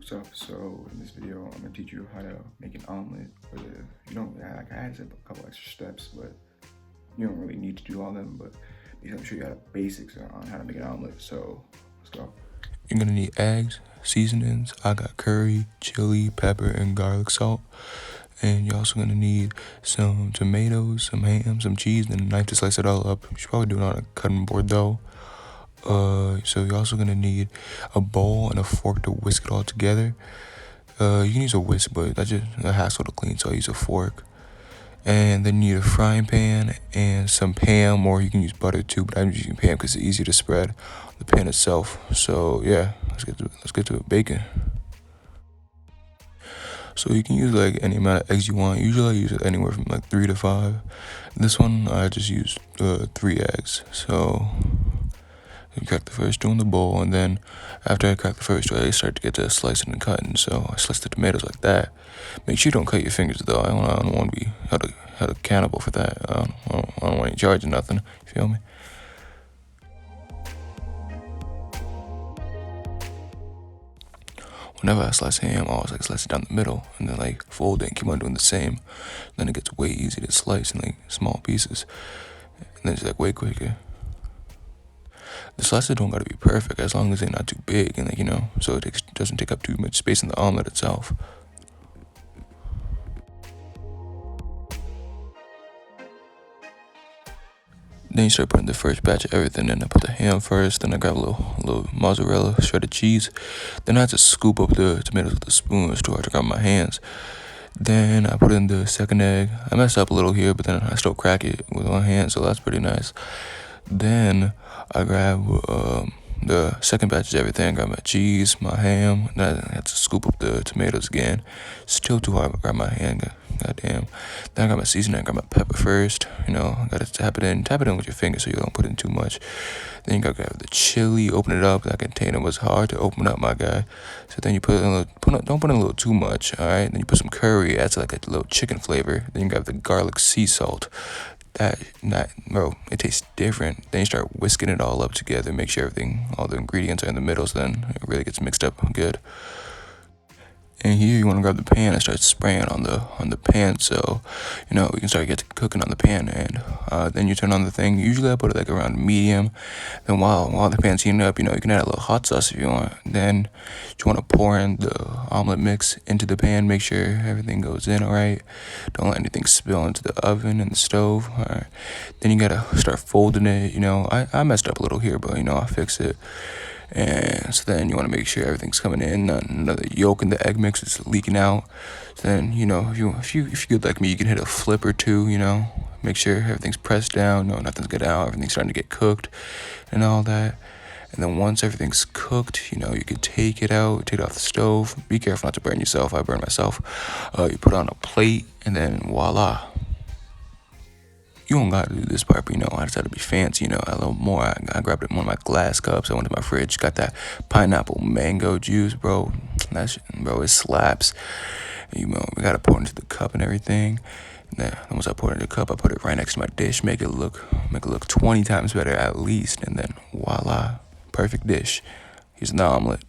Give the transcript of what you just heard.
stuff. So in this video, I'm gonna teach you how to make an omelet. But you don't, like, I had a couple extra steps, but you don't really need to do all of them. But I'm sure you got the basics on how to make an omelet. So let's go. You're gonna need eggs, seasonings. I got curry, chili, pepper, and garlic salt. And you're also gonna need some tomatoes, some ham, some cheese, and a knife to slice it all up. You should probably do it on a cutting board though. So you're also gonna need a bowl and a fork to whisk it all together. You can use a whisk, but that's just a hassle to clean, so I use a fork. And then you need a frying pan and some ham, or you can use butter too, but I'm using pan because it's easier to spread the pan itself. So yeah, let's get to it. Bacon. So you can use like any amount of eggs you want. Usually I use it anywhere from like 3 to 5. This one I just used 3 eggs. So you crack the first two in the bowl, and then after I crack the first two, I start to get to slicing and cutting. So I slice the tomatoes like that. Make sure you don't cut your fingers though. I don't want to be held a cannibal for that. I don't want any charge or nothing. You feel me? Whenever I slice ham, I always like slice it down the middle and then like fold it and keep on doing the same. Then it gets way easier to slice in like small pieces, and then it's like way quicker. The slices don't gotta be perfect as long as they're not too big and like, so it doesn't take up too much space in the omelet itself. Then you start putting the first batch of everything in. I put the ham first, then I grab a little mozzarella, shredded cheese. Then I had to scoop up the tomatoes with a spoon. It's too hard to grab my hands. Then I put in the second egg. I messed up a little here, but then I still crack it with one hand, so that's pretty nice. Then I grab the second batch of everything. I grab my cheese, my ham. Then I had to scoop up the tomatoes again. Still too hard to grab my hand. Goddamn. Then I got my seasoning. I got my pepper first. I gotta tap it in with your finger so you don't put in too much. Then you gotta grab the chili, open it up. That container was hard to open up, my guy. So then you don't put in a little too much. All right. Then you put some curry. Adds like a little chicken flavor. Then you grab the garlic sea salt. Bro, it tastes different. Then you start whisking it all up together. Make sure all the ingredients are in the middle, so then it really gets mixed up good. And here you want to grab the pan and start spraying on the pan, so we can start cooking on the pan. And then you turn on the thing. Usually I put it like around medium. Then while the pan's heating up, you can add a little hot sauce if you want. Then you want to pour in the omelet mix into the pan. Make sure everything goes in all right. Don't let anything spill into the oven and the stove. All right. Then you gotta start folding it. I messed up a little here, but I fixed it. And so then you want to make sure everything's coming in, none of the yolk and the egg mix is leaking out. So then if you're good like me, you can hit a flip or two. Make sure everything's pressed down, nothing's get out, everything's starting to get cooked, and all that. And then once everything's cooked, you can take it out, take it off the stove. Be careful not to burn yourself. I burned myself. You put it on a plate, and then voila. You don't gotta do this part, but I decided to be fancy, a little more. I grabbed one of my glass cups. I went to my fridge, got that pineapple mango juice, bro. That shit, bro, it slaps. We gotta pour it into the cup and everything. And then once I pour it in the cup, I put it right next to my dish, make it look 20 times better at least. And then voila, perfect dish. Here's an omelet.